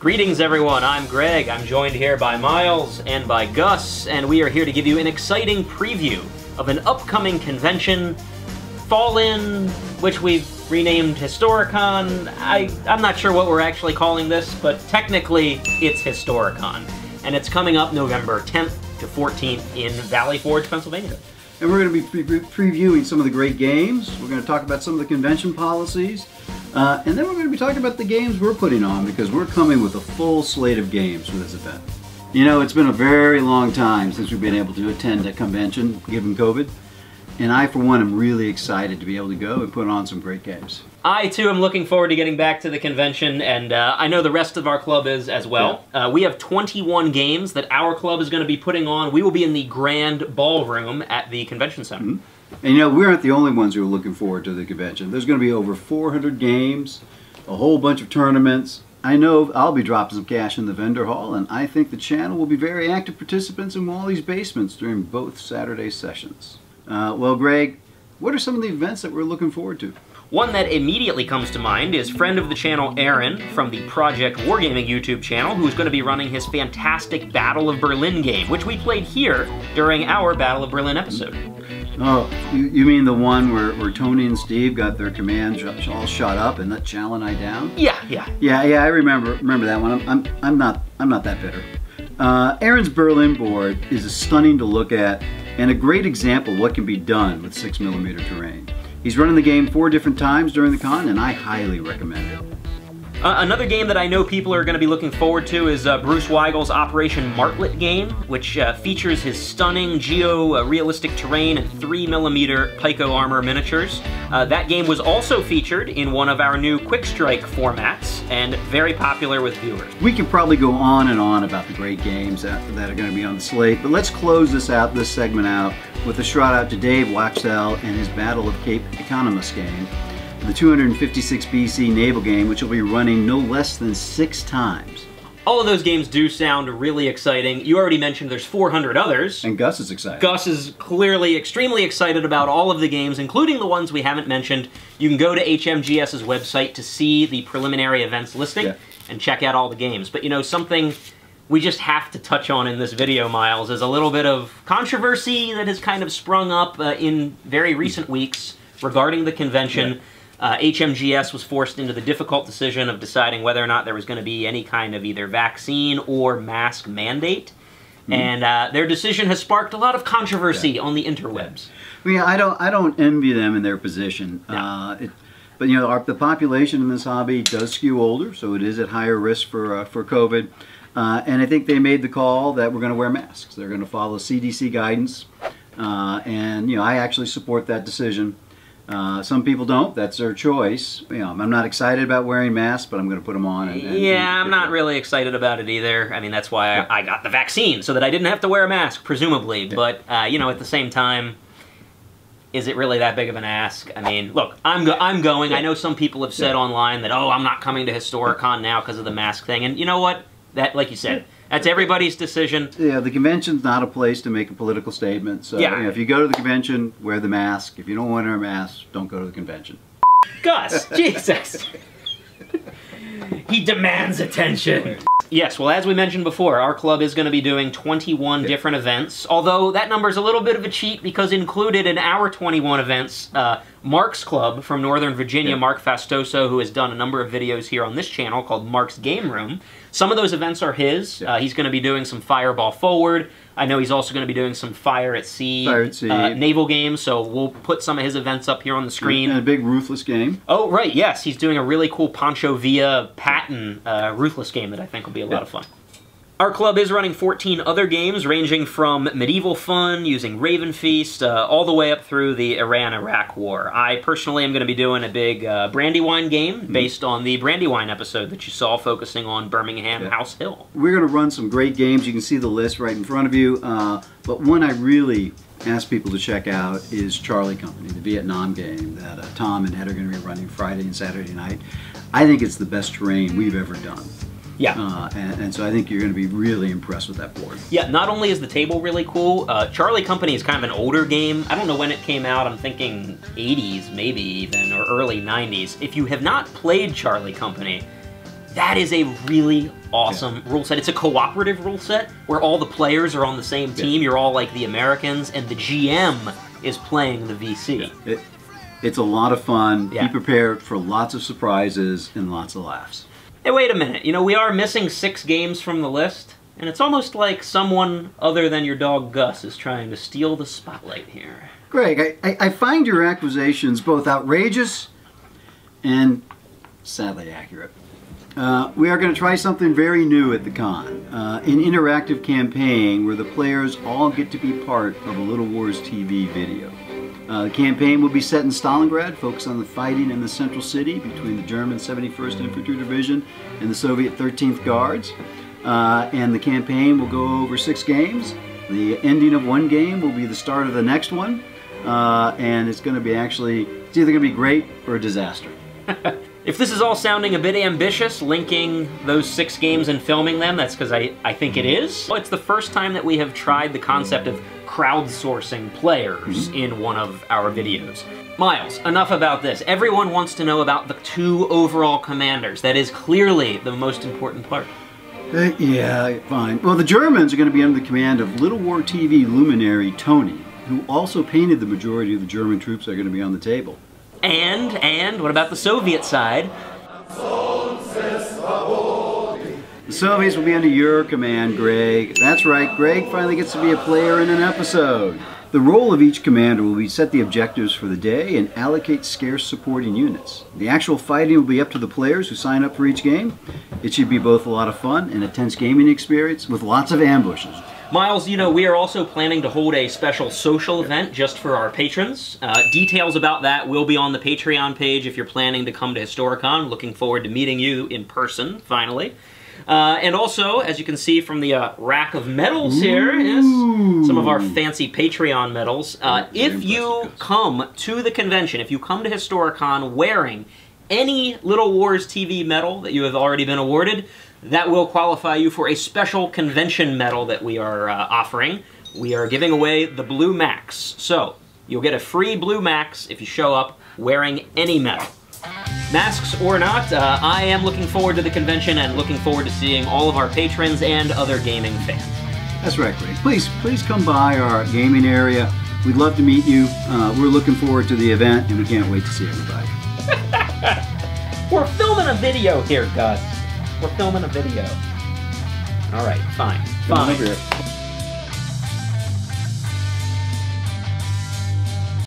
Greetings everyone, I'm Greg. I'm joined here by Miles and by Gus, and we are here to give you an exciting preview of an upcoming convention, Fall In, which we've renamed Historicon. I'm not sure what we're actually calling this, but technically it's Historicon. And it's coming up November 10th to 14th in Valley Forge, Pennsylvania. And we're going to be previewing some of the great games. We're going to talk about some of the convention policies. And then we're going to be talking about the games we're putting on, because we're coming with a full slate of games for this event. You know, it's been a very long time since we've been able to attend a convention, given COVID. And I, for one, am really excited to be able to go and put on some great games. I, too, am looking forward to getting back to the convention, and I know the rest of our club is as well. Yeah. We have 21 games that our club is going to be putting on. We will be in the grand ballroom at the convention center. Mm-hmm. And you know, we aren't the only ones who are looking forward to the convention. There's going to be over 400 games, a whole bunch of tournaments. I know I'll be dropping some cash in the vendor hall, and I think the channel will be very active participants in Wally's basements during both Saturday sessions. Well, Greg, what are some of the events that we're looking forward to? One that immediately comes to mind is friend of the channel Aaron from the Project Wargaming YouTube channel, who's going to be running his fantastic Battle of Berlin game, which we played here during our Battle of Berlin episode. Oh, you mean the one where Tony and Steve got their commands all shot up and let Chal and I down? Yeah. I remember that one. I'm not that bitter. Aaron's Berlin board is stunning to look at and a great example of what can be done with 6mm terrain. He's running the game 4 different times during the con, and I highly recommend it. Another game that I know people are going to be looking forward to is Bruce Weigel's Operation Martlet game, which features his stunning geo-realistic terrain and 3mm Pico armor miniatures. That game was also featured in one of our new Quick Strike formats, and very popular with viewers. We could probably go on and on about the great games that are going to be on the slate, but let's close this segment out with a shout out to Dave Waxell and his Battle of Cape Economus game, the 256 BC naval game, which will be running no less than 6 times. All of those games do sound really exciting. You already mentioned there's 400 others. And Gus is excited. Gus is clearly extremely excited about all of the games, including the ones we haven't mentioned. You can go to HMGS's website to see the preliminary events listing and check out all the games. But you know, something we just have to touch on in this video, Miles, is a little bit of controversy that has kind of sprung up in very recent weeks regarding the convention. HMGS was forced into the difficult decision of deciding whether or not there was going to be any kind of either vaccine or mask mandate. And their decision has sparked a lot of controversy on the interwebs. Yeah, I don't envy them in their position. No. But you know, the population in this hobby does skew older, so it is at higher risk for COVID. And I think they made the call that we're going to wear masks. They're going to follow CDC guidance. And you know, I actually support that decision. Some people don't. That's their choice. You know, I'm not excited about wearing masks, but I'm going to put them on. I'm not really excited about it either. I mean, that's why I got the vaccine, so that I didn't have to wear a mask, presumably. Yeah. But, you know, at the same time, is it really that big of an ask? I mean, look, I'm going. I know some people have said online that, oh, I'm not coming to Historicon now because of the mask thing. And you know what? That, like you said, that's everybody's decision. Yeah, the convention's not a place to make a political statement. So you know, if you go to the convention, wear the mask. If you don't want to wear a mask, don't go to the convention. Gus, Jesus. He demands attention. Yes, well, as we mentioned before, our club is going to be doing 21 different events, although that number is a little bit of a cheat because included in our 21 events, Mark's club from Northern Virginia, Mark Fastoso, who has done a number of videos here on this channel called Mark's Game Room. Some of those events are his. He's going to be doing some Fireball Forward. I know he's also going to be doing some Fire at Sea, naval games, so we'll put some of his events up here on the screen. And a big Ruthless game. Oh, right, yes. He's doing a really cool Pancho Villa Patton Ruthless game that I think will be a lot of fun. Our club is running 14 other games, ranging from medieval fun, using Raven Feast, all the way up through the Iran-Iraq War. I personally am going to be doing a big Brandywine game based on the Brandywine episode that you saw, focusing on Birmingham House Hill. We're going to run some great games. You can see the list right in front of you. But one I really ask people to check out is Charlie Company, the Vietnam game that Tom and Ed are going to be running Friday and Saturday night. I think it's the best terrain we've ever done. Yeah. And so I think you're going to be really impressed with that board. Yeah, not only is the table really cool, Charlie Company is kind of an older game. I don't know when it came out. I'm thinking 80s maybe even, or early 90s. If you have not played Charlie Company, That is a really awesome rule set. It's a cooperative rule set where all the players are on the same team. You're all like the Americans, and the GM is playing the VC. It's a lot of fun. Be prepared for lots of surprises and lots of laughs. Hey, wait a minute. You know, we are missing 6 games from the list, and it's almost like someone other than your dog Gus is trying to steal the spotlight here. Greg, I find your accusations both outrageous and sadly accurate. We are going to try something very new at the con, an interactive campaign where the players all get to be part of a Little Wars TV video. The campaign will be set in Stalingrad, focused on the fighting in the central city between the German 71st Infantry Division and the Soviet 13th Guards. And the campaign will go over 6 games. The ending of one game will be the start of the next one. And it's going to be it's either going to be great or a disaster. If this is all sounding a bit ambitious, linking those 6 games and filming them, that's because I think it is. Well, it's the first time that we have tried the concept of crowdsourcing players in one of our videos. Miles, enough about this. Everyone wants to know about the 2 overall commanders. That is clearly the most important part. Yeah, fine. Well, the Germans are going to be under the command of Little War TV luminary Tony, who also painted the majority of the German troops that are going to be on the table. And what about the Soviet side? The Soviets will be under your command, Greg. That's right, Greg finally gets to be a player in an episode. The role of each commander will be set the objectives for the day and allocate scarce supporting units. The actual fighting will be up to the players who sign up for each game. It should be both a lot of fun and a tense gaming experience with lots of ambushes. Miles, you know, we are also planning to hold a special social event just for our patrons. Details about that will be on the Patreon page if you're planning to come to Historicon. Looking forward to meeting you in person, finally. And also, as you can see from the rack of medals here, is some of our fancy Patreon medals. If you come to the convention, if you come to Historicon wearing any Little Wars TV medal that you have already been awarded, that will qualify you for a special convention medal that we are offering. We are giving away the Blue Max. So, you'll get a free Blue Max if you show up wearing any medal. Masks or not, I am looking forward to the convention and looking forward to seeing all of our patrons and other gaming fans. That's right, Greg. Please come by our gaming area. We'd love to meet you. We're looking forward to the event, and we can't wait to see everybody. We're filming a video here, Gus. We're filming a video. All right, fine. Come over here.